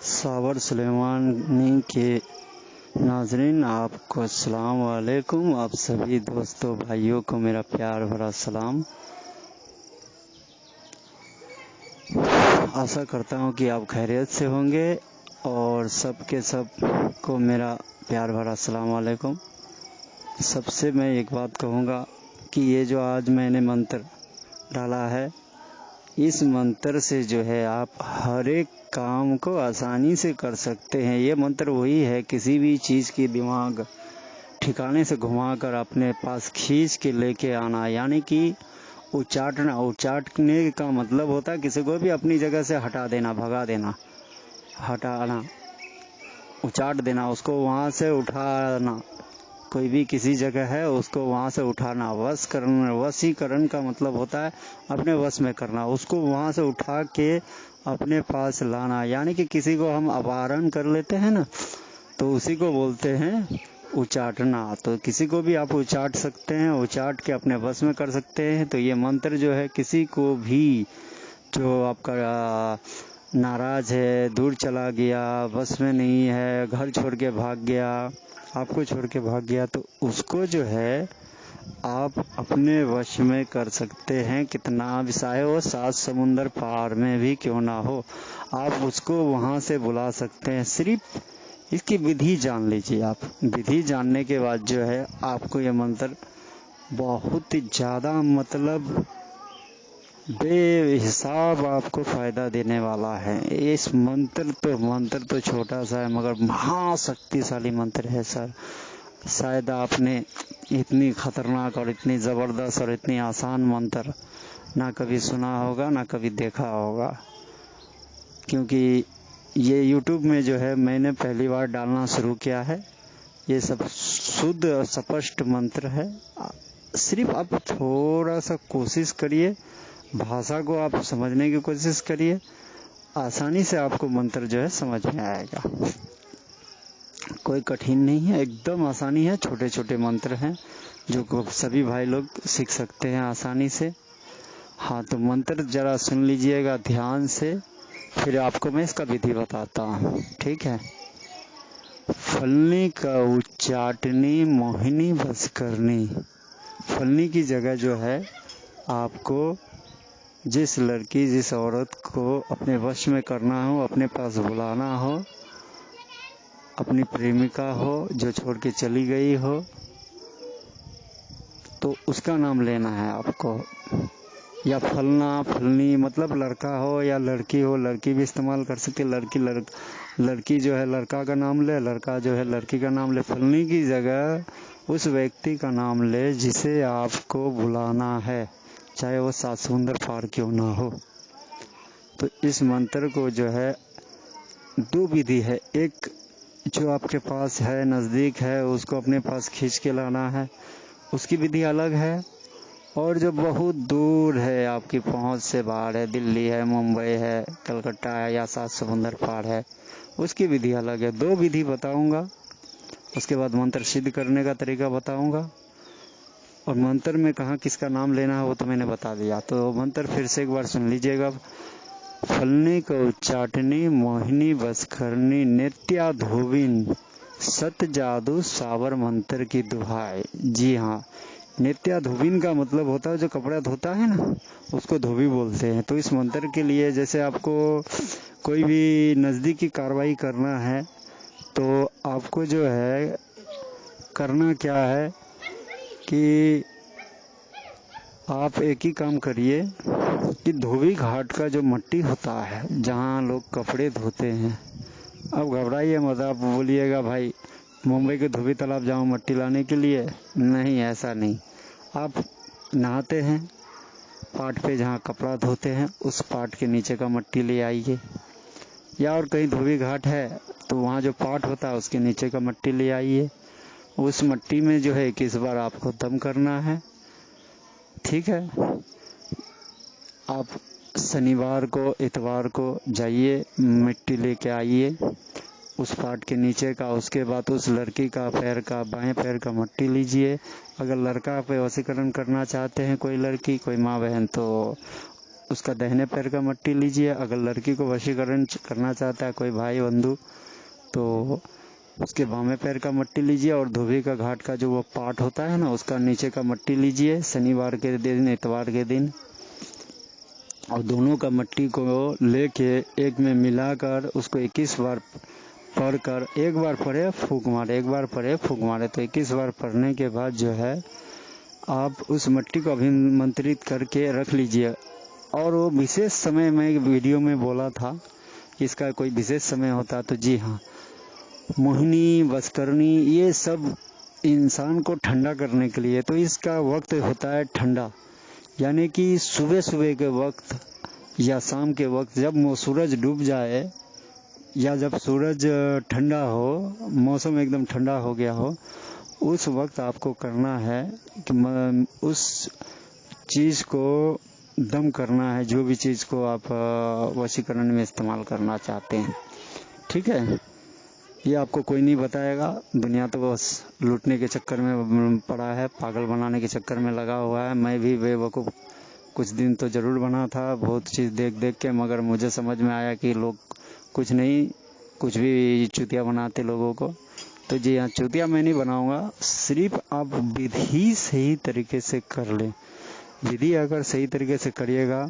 सावर सुलेमानी के नाज़रीन, आपको अस्सलाम वालेकुम। आप सभी दोस्तों भाइयों को मेरा प्यार भरा सलाम। आशा करता हूँ कि आप खैरियत से होंगे और सब के सब को मेरा प्यार भरा अस्सलाम वालेकुम। सबसे मैं एक बात कहूँगा कि ये जो आज मैंने मंत्र डाला है, इस मंत्र से जो है आप हर एक काम को आसानी से कर सकते हैं। ये मंत्र वही है, किसी भी चीज़ की दिमाग ठिकाने से घुमाकर अपने पास खींच के लेके आना, यानी कि उचाटना। उचाटने का मतलब होता है किसी को भी अपनी जगह से हटा देना, भगा देना, हटाना, उचाट देना, उसको वहाँ से उठाना। कोई भी किसी जगह है उसको वहाँ से उठाना। वशीकरण का मतलब होता है अपने वश में करना, उसको वहाँ से उठा के अपने पास लाना। यानी कि किसी को हम अपहरण कर लेते हैं ना, तो उसी को बोलते हैं उचाटना। तो किसी को भी आप उचाट सकते हैं, उचाट के अपने वश में कर सकते हैं। तो ये मंत्र जो है, किसी को भी जो आपका नाराज है, दूर चला गया, बस में नहीं है, घर छोड़ के भाग गया, आपको छोड़ के भाग गया, तो उसको जो है आप अपने वश में कर सकते हैं। कितना भी चाहे वो 7 समुंदर पार में भी क्यों ना हो, आप उसको वहाँ से बुला सकते हैं। सिर्फ इसकी विधि जान लीजिए। आप विधि जानने के बाद जो है आपको ये मंत्र बहुत ही ज़्यादा, मतलब बेहिसाब आपको फ़ायदा देने वाला है। इस मंत्र तो छोटा सा है मगर महाशक्तिशाली मंत्र है सर। शायद आपने इतनी खतरनाक और इतनी ज़बरदस्त और इतनी आसान मंत्र ना कभी सुना होगा, ना कभी देखा होगा, क्योंकि ये YouTube में जो है मैंने पहली बार डालना शुरू किया है। ये सब शुद्ध और स्पष्ट मंत्र है। सिर्फ आप थोड़ा सा कोशिश करिए, भाषा को आप समझने की कोशिश करिए, आसानी से आपको मंत्र जो है समझ में आएगा। कोई कठिन नहीं है, एकदम आसानी है। छोटे छोटे मंत्र हैं जो सभी भाई लोग सीख सकते हैं आसानी से। हाँ, तो मंत्र जरा सुन लीजिएगा ध्यान से, फिर आपको मैं इसका विधि बताता हूँ, ठीक है। फलनी का उच्चाटनी, मोहिनी बस करनी। फलनी की जगह जो है आपको जिस लड़की, जिस औरत को अपने वश में करना हो, अपने पास बुलाना हो, अपनी प्रेमिका हो जो छोड़ के चली गई हो, तो उसका नाम लेना है आपको। या फलना, फलनी मतलब लड़का हो या लड़की हो, लड़की भी इस्तेमाल कर सकते। लड़की जो है लड़का का नाम ले, लड़का जो है लड़की का नाम ले। फलनी की जगह उस व्यक्ति का नाम ले जिसे आपको बुलाना है, चाहे वो 7 समुंदर पार क्यों ना हो। तो इस मंत्र को जो है 2 विधि है। एक जो आपके पास है, नज़दीक है, उसको अपने पास खींच के लाना है, उसकी विधि अलग है। और जो बहुत दूर है, आपकी पहुंच से बाहर है, दिल्ली है, मुंबई है, कलकत्ता है या 7 समुंदर पार है, उसकी विधि अलग है। 2 विधि बताऊंगा, उसके बाद मंत्र सिद्ध करने का तरीका बताऊंगा। और मंत्र में कहाँ किसका नाम लेना है वो तो मैंने बता दिया। तो मंत्र फिर से एक बार सुन लीजिएगा। फलनी को उच्चाटनी, मोहिनी बस करनी, नित्या धोबिन, सत जादू सावर मंत्र की दुहाई। जी हाँ, नित्या धोबिन का मतलब होता है जो कपड़ा धोता है ना, उसको धोबी बोलते हैं। तो इस मंत्र के लिए जैसे आपको कोई भी नज़दीकी कार्रवाई करना है, तो आपको जो है करना क्या है कि आप एक ही काम करिए कि धोबी घाट का जो मट्टी होता है जहाँ लोग कपड़े धोते हैं, अब घबराइए मत, आप बोलिएगा भाई मुंबई के धोबी तालाब जाऊँ मट्टी लाने के लिए। नहीं, ऐसा नहीं। आप नहाते हैं पाट पे, जहाँ कपड़ा धोते हैं उस पाट के नीचे का मट्टी ले आइए। या और कहीं धोबी घाट है तो वहाँ जो पाट होता है उसके नीचे का मट्टी ले आइए। उस मट्टी में जो है 21 बार आपको दम करना है, ठीक है। आप शनिवार को, इतवार को जाइए, मिट्टी लेके आइए उस पाट के नीचे का। उसके बाद उस लड़की का पैर का, बाएं पैर का मट्टी लीजिए। अगर लड़का पे वशीकरण करना चाहते हैं, कोई लड़की, कोई माँ बहन, तो उसका दाहिने पैर का मट्टी लीजिए। अगर लड़की को वशीकरण करना चाहता है कोई भाई बंधु तो उसके बामे पैर का मट्टी लीजिए और धोबी का घाट का जो वो पार्ट होता है ना उसका नीचे का मट्टी लीजिए शनिवार के दिन इतवार के दिन, और दोनों का मट्टी को लेके एक में मिलाकर उसको 21 बार पढ़कर, एक बार पढ़े फूंक मारे, एक बार पढ़े फूंक मारे, तो 21 बार पढ़ने के बाद जो है आप उस मट्टी को अभिमंत्रित करके रख लीजिए। और वो विशेष समय में वीडियो में बोला था कि इसका कोई विशेष समय होता, तो जी हाँ, मोहिनी वशकरणी ये सब इंसान को ठंडा करने के लिए, तो इसका वक्त होता है ठंडा, यानी कि सुबह सुबह के वक्त या शाम के वक्त जब सूरज डूब जाए या जब सूरज ठंडा हो, मौसम एकदम ठंडा हो गया हो, उस वक्त आपको करना है कि उस चीज़ को दम करना है, जो भी चीज़ को आप वशीकरण में इस्तेमाल करना चाहते हैं। ठीक है, ये आपको कोई नहीं बताएगा, दुनिया तो बस लूटने के चक्कर में पड़ा है, पागल बनाने के चक्कर में लगा हुआ है। मैं भी बेवकूफ़ कुछ दिन तो ज़रूर बना था, बहुत चीज़ देख देख के, मगर मुझे समझ में आया कि लोग कुछ नहीं, कुछ भी चूतिया बनाते लोगों को। तो जी हाँ, चूतिया मैं नहीं बनाऊंगा, सिर्फ आप विधि सही तरीके से कर लें। विधि अगर सही तरीके से करिएगा,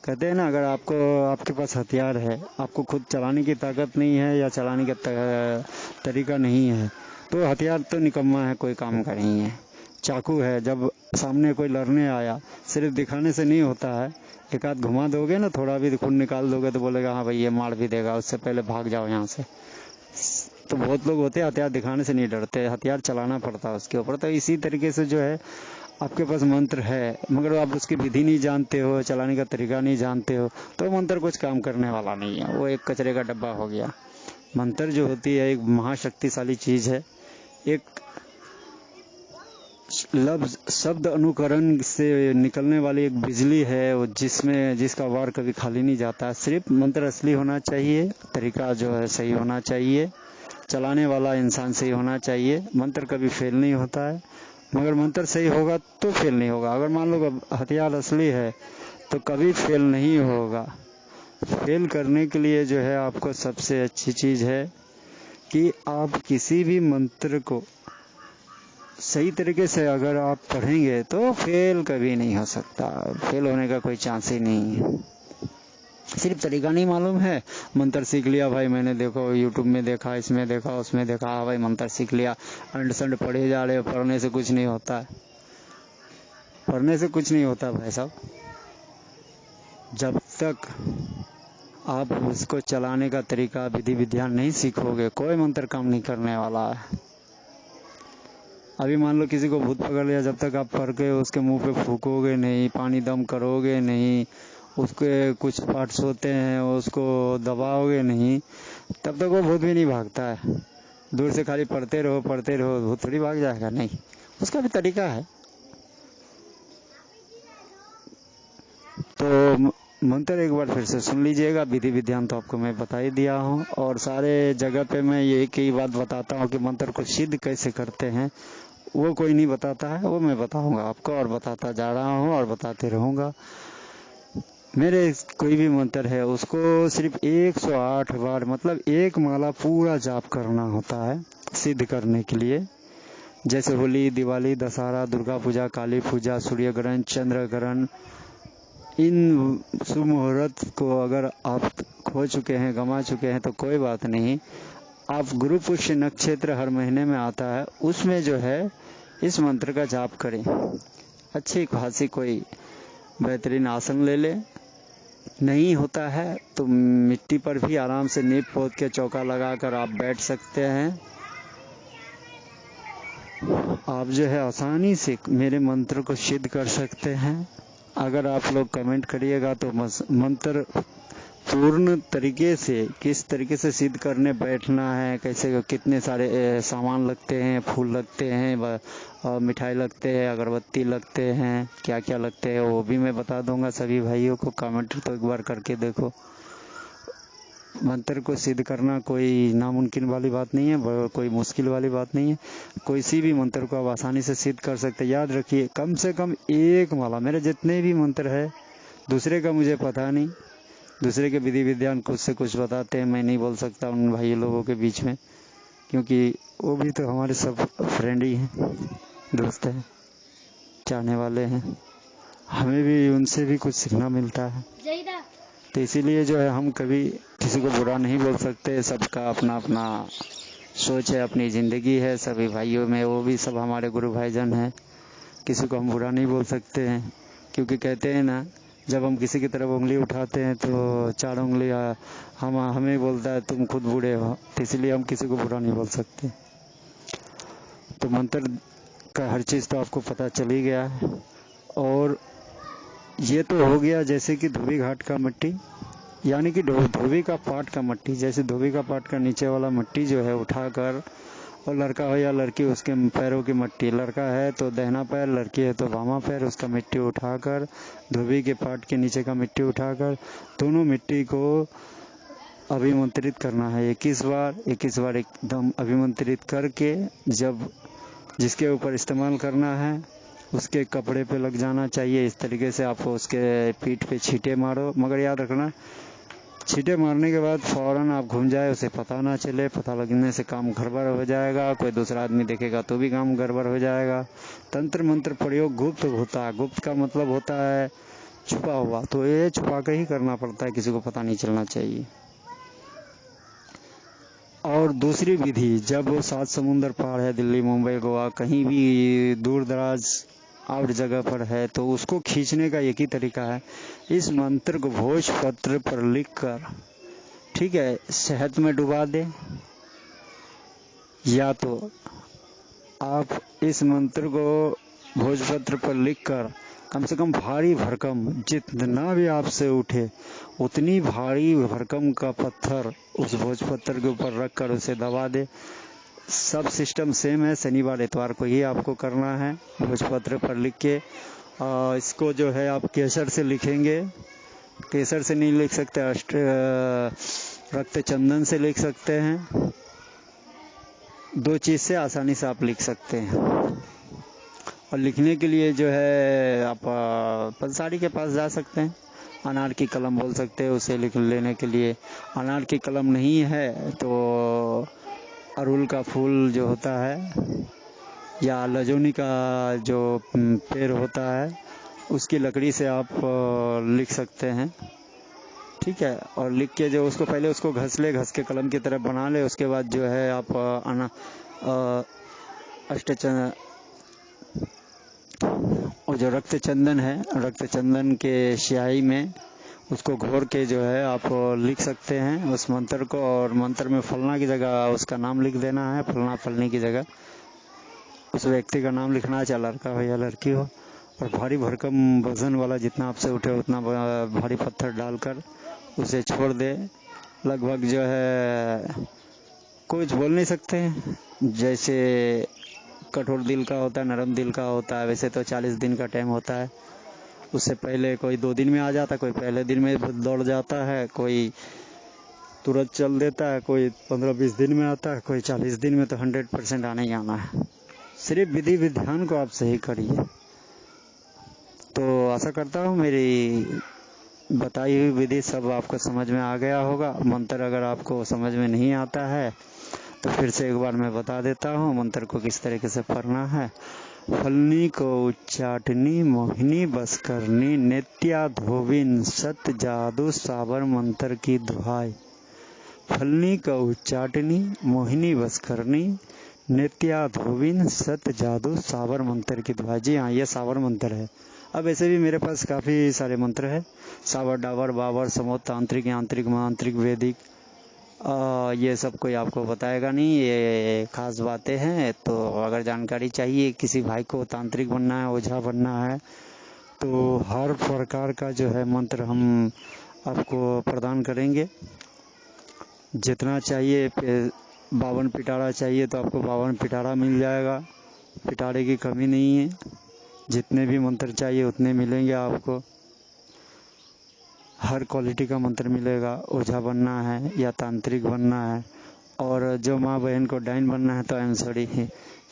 कहते हैं ना, अगर आपके पास हथियार है, आपको खुद चलाने की ताकत नहीं है या चलाने का तरीका नहीं है, तो हथियार तो निकम्मा है, कोई काम का नहीं है। चाकू है, जब सामने कोई लड़ने आया, सिर्फ दिखाने से नहीं होता है, एक आध घुमा दोगे ना, थोड़ा भी खून निकाल दोगे तो बोलेगा हाँ भाई ये मार भी देगा, उससे पहले भाग जाओ यहाँ से। तो बहुत लोग होते हैं हथियार दिखाने से नहीं डरते, हथियार चलाना पड़ता है उसके ऊपर। तो इसी तरीके से जो है आपके पास मंत्र है, मगर आप उसकी विधि नहीं जानते हो, चलाने का तरीका नहीं जानते हो, तो मंत्र कुछ काम करने वाला नहीं है, वो एक कचरे का डब्बा हो गया। मंत्र जो होती है एक महाशक्तिशाली चीज़ है, एक लफ्ज शब्द अनुकरण से निकलने वाली एक बिजली है, वो जिसका वार कभी खाली नहीं जाता। सिर्फ मंत्र असली होना चाहिए, तरीका जो है सही होना चाहिए, चलाने वाला इंसान सही होना चाहिए। मंत्र कभी फेल नहीं होता है, मगर मंत्र सही होगा तो फेल नहीं होगा। अगर मान लो हथियार असली है तो कभी फेल नहीं होगा। फेल करने के लिए जो है आपको सबसे अच्छी चीज़ है कि आप किसी भी मंत्र को सही तरीके से अगर आप पढ़ेंगे तो फेल कभी नहीं हो सकता, फेल होने का कोई चांस ही नहीं है। सिर्फ तरीका नहीं मालूम है, मंत्र सीख लिया भाई मैंने, देखो यूट्यूब में देखा, इसमें देखा, उसमें देखा, हाँ भाई मंत्र सीख लिया, अंड संड पढ़े जा रहे हो, पढ़ने से कुछ नहीं होता है, पढ़ने से कुछ नहीं होता भाई साहब। जब तक आप उसको चलाने का तरीका विधि विधान नहीं सीखोगे, कोई मंत्र काम नहीं करने वाला है। अभी मान लो किसी को भूत पकड़ लिया, जब तक आप पढ़ के उसके मुंह पे फूकोगे नहीं, पानी दम करोगे नहीं, उसके कुछ पार्ट्स होते हैं उसको दबाओगे नहीं, तब तक वो भूत भी नहीं भागता है। दूर से खाली पढ़ते रहो भूत थोड़ी भाग जाएगा, नहीं, उसका भी तरीका है। तो मंत्र एक बार फिर से सुन लीजिएगा, विधि विधान तो आपको मैं बता ही दिया हूँ, और सारे जगह पे मैं एक ही बात बताता हूँ कि मंत्र को सिद्ध कैसे करते हैं वो कोई नहीं बताता है, वो मैं बताऊंगा आपको, और बताता जा रहा हूँ और बताते रहूँगा। मेरे कोई भी मंत्र है उसको सिर्फ 108 बार, मतलब एक माला पूरा जाप करना होता है सिद्ध करने के लिए। जैसे होली, दिवाली, दशहरा, दुर्गा पूजा, काली पूजा, सूर्य ग्रहण, चंद्र ग्रहण, इन शुभ मुहूर्त को अगर आप खो चुके हैं, गंवा चुके हैं, तो कोई बात नहीं, आप गुरु पुष्य नक्षत्र हर महीने में आता है, उसमें जो है इस मंत्र का जाप करें। अच्छी खासी कोई बेहतरीन आसन ले ले, नहीं होता है तो मिट्टी पर भी आराम से नींव पोत के चौका लगाकर आप बैठ सकते हैं। आप जो है आसानी से मेरे मंत्र को सिद्ध कर सकते हैं। अगर आप लोग कमेंट करिएगा तो मंत्र पूर्ण तरीके से किस तरीके से सिद्ध करने बैठना है, कैसे कितने सारे सामान लगते हैं, फूल लगते हैं, मिठाई लगते हैं, अगरबत्ती लगते हैं, क्या क्या लगते हैं वो भी मैं बता दूंगा सभी भाइयों को। कमेंट तो एक बार करके देखो। मंत्र को सिद्ध करना कोई नामुमकिन वाली बात नहीं है, कोई मुश्किल वाली बात नहीं है, कोई सी भी मंत्र को आप आसानी से सिद्ध कर सकते हैं। याद रखिए, कम से कम एक माला, मेरे जितने भी मंत्र है दूसरे का मुझे पता नहीं, दूसरे के विधि विधान कुछ से कुछ बताते हैं, मैं नहीं बोल सकता उन भाई लोगों के बीच में, क्योंकि वो भी तो हमारे सब फ्रेंड ही हैं, दोस्त हैं, चाहने वाले हैं, हमें भी उनसे भी कुछ सीखना मिलता है। तो इसीलिए जो है हम कभी किसी को बुरा नहीं बोल सकते, सबका अपना अपना सोच है, अपनी ज़िंदगी है, सभी भाइयों में वो भी सब हमारे गुरु भाईजान हैं, किसी को हम बुरा नहीं बोल सकते हैं, क्योंकि कहते हैं ना, जब हम किसी की तरफ उंगली उठाते हैं तो 4 उंगली हमें बोलता है तुम खुद बूढ़े हो, तो इसलिए हम किसी को बुरा नहीं बोल सकते। तो मंत्र का हर चीज़ तो आपको पता चल ही गया है। और ये तो हो गया जैसे कि धोबी घाट का मिट्टी, यानी कि धोबी का पाट का मिट्टी, जैसे धोबी का पाट का नीचे वाला मिट्टी जो है उठाकर, और लड़का हो या लड़की उसके पैरों की मिट्टी, लड़का है तो दाहिना पैर, लड़की है तो बामा पैर, उसका मिट्टी उठाकर, धोबी के पाट के नीचे का मिट्टी उठाकर दोनों मिट्टी को अभिमंत्रित करना है 21 बार एकदम अभिमंत्रित करके, जब जिसके ऊपर इस्तेमाल करना है उसके कपड़े पे लग जाना चाहिए। इस तरीके से आप उसके पीठ पे छींटे मारो, मगर याद रखना छींटे मारने के बाद फौरन आप घूम जाए, उसे पता ना चले, पता लगने से काम गड़बड़ हो जाएगा, कोई दूसरा आदमी देखेगा तो भी काम गड़बड़ हो जाएगा। तंत्र मंत्र प्रयोग गुप्त होता है, गुप्त का मतलब होता है छुपा हुआ, तो ये छुपा कर ही करना पड़ता है, किसी को पता नहीं चलना चाहिए। और दूसरी विधि, जब वो 7 समुंदर पार है, दिल्ली मुंबई गोवा कहीं भी दूर दराज और जगह पर है, तो उसको खींचने का एक ही तरीका है, इस मंत्र को भोजपत्र पर लिखकर, ठीक है, शहद में डुबा दे, या तो आप इस मंत्र को भोजपत्र पर लिखकर कम से कम भारी भरकम जितना भी आपसे उठे उतनी भारी भरकम का पत्थर उस भोजपत्र के ऊपर रखकर उसे दबा दे। सब सिस्टम सेम है, शनिवार इतवार को ही आपको करना है। भोजपत्र पर लिख के इसको जो है आप केसर से लिखेंगे, केसर से नहीं लिख सकते, रक्त चंदन से लिख सकते हैं, 2 चीज़ से आसानी से आप लिख सकते हैं। और लिखने के लिए जो है आप पंसारी के पास जा सकते हैं, अनार की कलम बोल सकते हैं उसे लिख लेने के लिए। अनार की कलम नहीं है तो अड़हुल का फूल जो होता है या लजोनी का जो पेड़ होता है उसकी लकड़ी से आप लिख सकते हैं, ठीक है। और लिख के जो उसको पहले उसको घस के कलम की तरफ बना ले, उसके बाद जो है आप और जो रक्त चंदन है, रक्त चंदन के स्याही में उसको घोर के जो है आप लिख सकते हैं उस मंत्र को। और मंत्र में फलना की जगह उसका नाम लिख देना है, फलना फलनी की जगह उस व्यक्ति का नाम लिखना है, चाहे लड़का हो या लड़की हो। और भारी भरकम वजन वाला जितना आपसे उठे उतना भारी पत्थर डालकर उसे छोड़ दे। लगभग जो है कुछ बोल नहीं सकते हैं, जैसे कठोर दिल का होता है, नरम दिल का होता है, वैसे तो 40 दिन का टाइम होता है। उससे पहले कोई 2 दिन में आ जाता है, कोई पहले दिन में दौड़ जाता है, कोई तुरंत चल देता है, कोई 15-20 दिन में आता है, कोई 40 दिन में। तो 100% आना ही आना है, सिर्फ विधि विधान को आप सही करिए। तो आशा करता हूँ मेरी बताई हुई विधि सब आपको समझ में आ गया होगा। मंत्र अगर आपको समझ में नहीं आता है तो फिर से एक बार मैं बता देता हूँ मंत्र को किस तरीके से पढ़ना है। फलनी को उच्चाटनी मोहिनी बस करनी, नित्या धोबिन सत जादू साबर मंत्र की दुहाई। फलनी को उच्चाटनी मोहिनी बस करनी, नित्या धोबिन सत जादू साबर मंत्र की दुहाई। जी हाँ, ये साबर मंत्र है। अब ऐसे भी मेरे पास काफ़ी सारे मंत्र है, सावर डावर बावर समोत तांत्रिक यांत्रिक मांत्रिक वैदिक, ये सब कोई आपको बताएगा नहीं, ये खास बातें हैं। तो अगर जानकारी चाहिए, किसी भाई को तांत्रिक बनना है, ओझा बनना है, तो हर प्रकार का जो है मंत्र हम आपको प्रदान करेंगे। जितना चाहिए 52 पिटारा चाहिए तो आपको 52 पिटारा मिल जाएगा, पिटारे की कमी नहीं है। जितने भी मंत्र चाहिए उतने मिलेंगे आपको, हर क्वालिटी का मंत्र मिलेगा। ओझा बनना है या तांत्रिक बनना है, और जो माँ बहन को डाइन बनना है तो आई एम सॉरी,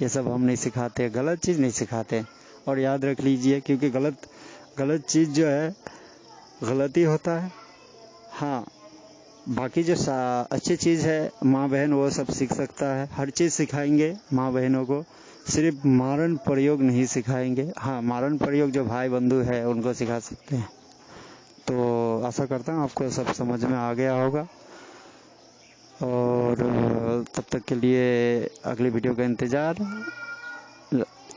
ये सब हम नहीं सिखाते, गलत चीज़ नहीं सिखाते। और याद रख लीजिए, क्योंकि गलत चीज़ जो है गलती होता है। हाँ, बाकी जो अच्छी चीज़ है माँ बहन वो सब सीख सकता है, हर चीज़ सिखाएंगे माँ बहनों को, सिर्फ मारन प्रयोग नहीं सिखाएंगे। हाँ, मारन प्रयोग जो भाई बंधु है उनको सिखा सकते हैं। तो आशा करता हूँ आपको सब समझ में आ गया होगा, और तब तक के लिए अगली वीडियो का इंतज़ार।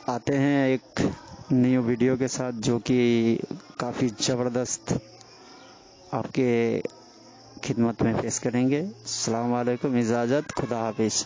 आते हैं एक न्यू वीडियो के साथ जो कि काफ़ी ज़बरदस्त आपके खिदमत में पेश करेंगे। अस्सलाम वालेकुम, इजाज़त, खुदा हाफिज़।